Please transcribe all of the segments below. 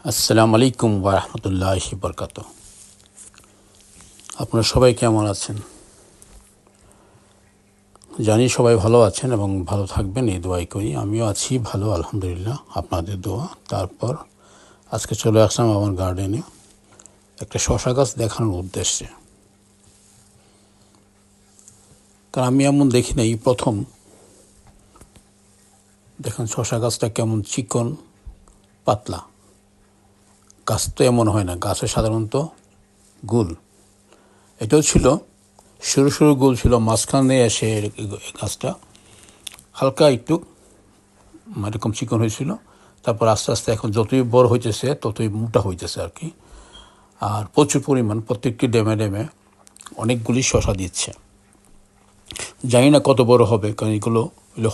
আসসালামু আলাইকুম ওয়া রাহমাতুল্লাহি বারাকাতুহু। আপনারা সবাই কেমন আছেন? জানি সবাই ভালো আছেন এবং ভালো থাকবেন এই দোয়াই করি। আমিও আছি ভালো আলহামদুলিল্লাহ, আপনাদের দোয়া। তারপর আজকে চলে আসলাম আমার গার্ডেনে একটা শসা গাছ দেখানোর উদ্দেশ্যে। কারণ আমি এমন দেখি নাই, প্রথম দেখেন শসা গাছটা কেমন চিকন পাতলা। গাছ তো এমন হয় না, গাছে সাধারণত গোল। এটাও ছিল সরু সরু গোল ছিল, মাঝখানে এসে গাছটা হালকা একটু এরকম চিকন হয়েছিল। তারপর আস্তে আস্তে এখন যতই বড় হইতেছে ততই মোটা হইতেছে আর কি। আর প্রচুর পরিমাণ প্রত্যেকটি ড্যামে ড্যামে অনেকগুলি শসা দিচ্ছে। জানি না কত বড় হবে, কারণ এগুলো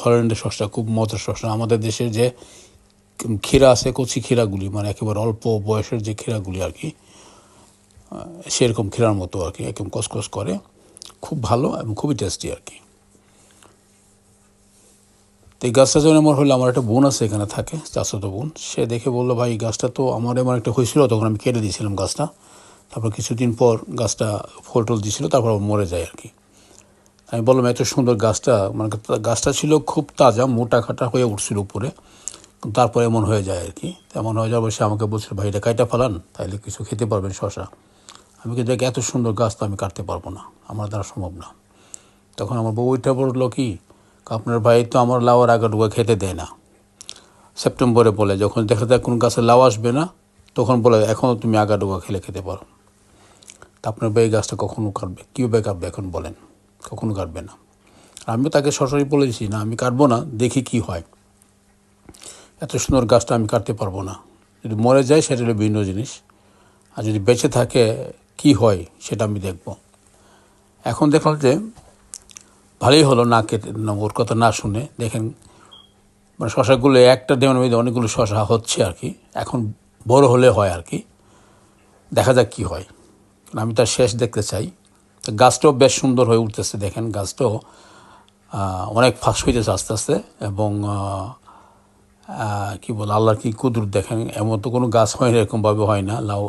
হল্যান্ডের শসা, খুব মজার শসা। আমাদের দেশের যে ক্ষীরা আছে, কচি ক্ষীরাগুলি, মানে একেবারে অল্প বয়সের যে ক্ষীরাগুলি আর কি, সেরকম ক্ষীরার মতো আর কি, একদম কসকস করে, খুব ভালো এবং খুবই টেস্টি আর কি। তো এই গাছটা যখন আমার হলো, আমার একটা বোন আছে এখানে থাকে, চাচাতো বোন। সে দেখে বললো, ভাই এই গাছটা তো আমার এমন একটা হয়েছিল, তখন আমি কেটে দিয়েছিলাম গাছটা। তারপর কিছুদিন পর গাছটা ফল টল দিয়েছিল, তারপর মরে যায় আর কি। আমি বললাম, এত সুন্দর গাছটা, মানে গাছটা ছিল খুব তাজা, মোটা খাটা হয়ে উঠছিল উপরে, তারপর এমন হয়ে যায় আর কি। এমন হয়ে যাওয়ার সে আমাকে বলছিল, ভাই এটা কাইটা ফেলান, তাইলে কিছু খেতে পারবেন শসা। আমি কিন্তু দেখ, এত সুন্দর গাছ তো আমি কাটতে পারবো না, আমার দ্বারা সম্ভব না। তখন আমার বউ ওইটা বললো কি, আপনার ভাই তো আমার লাউয়ের আগাডুগা খেতে দেয় না। সেপ্টেম্বরে বলে, যখন দেখা যায় কোনো গাছে লাউ আসবে না, তখন বলে এখনও তুমি আগাডুগা খেতে পারো। তা আপনার ভাই গাছটা কখনো কাটবে, কীভাবে কাটবে এখন বলেন? কখনো কাটবে না। আমিও তাকে সরাসরি বলেছি, না আমি কাটবো না, দেখি কি হয়। এত সুন্দর গাছটা আমি কাটতে পারবো না। যদি মরে যায় সেটা হলো ভিন্ন জিনিস, আর যদি বেঁচে থাকে কি হয় সেটা আমি দেখব। এখন দেখলাম যে ভালোই হলো, না কেটে, ওর কথা না শুনে। দেখেন, মানে শশাগুলো একটা ডেমের মধ্যে অনেকগুলো শশা হচ্ছে আর কি। এখন বড় হলে হয় আর কি, দেখা যাক কী হয়। আমি তার শেষ দেখতে চাই। তো গাছটাও বেশ সুন্দর হয়ে উঠতেছে, দেখেন গাছটাও অনেক ফাস্ট হইতেছে আস্তে আস্তে। এবং কী বল, আল্লাহর কী কুদরত দেখেন, এমন তো কোনো গাছ হয় না, এরকমভাবে হয় না লাউ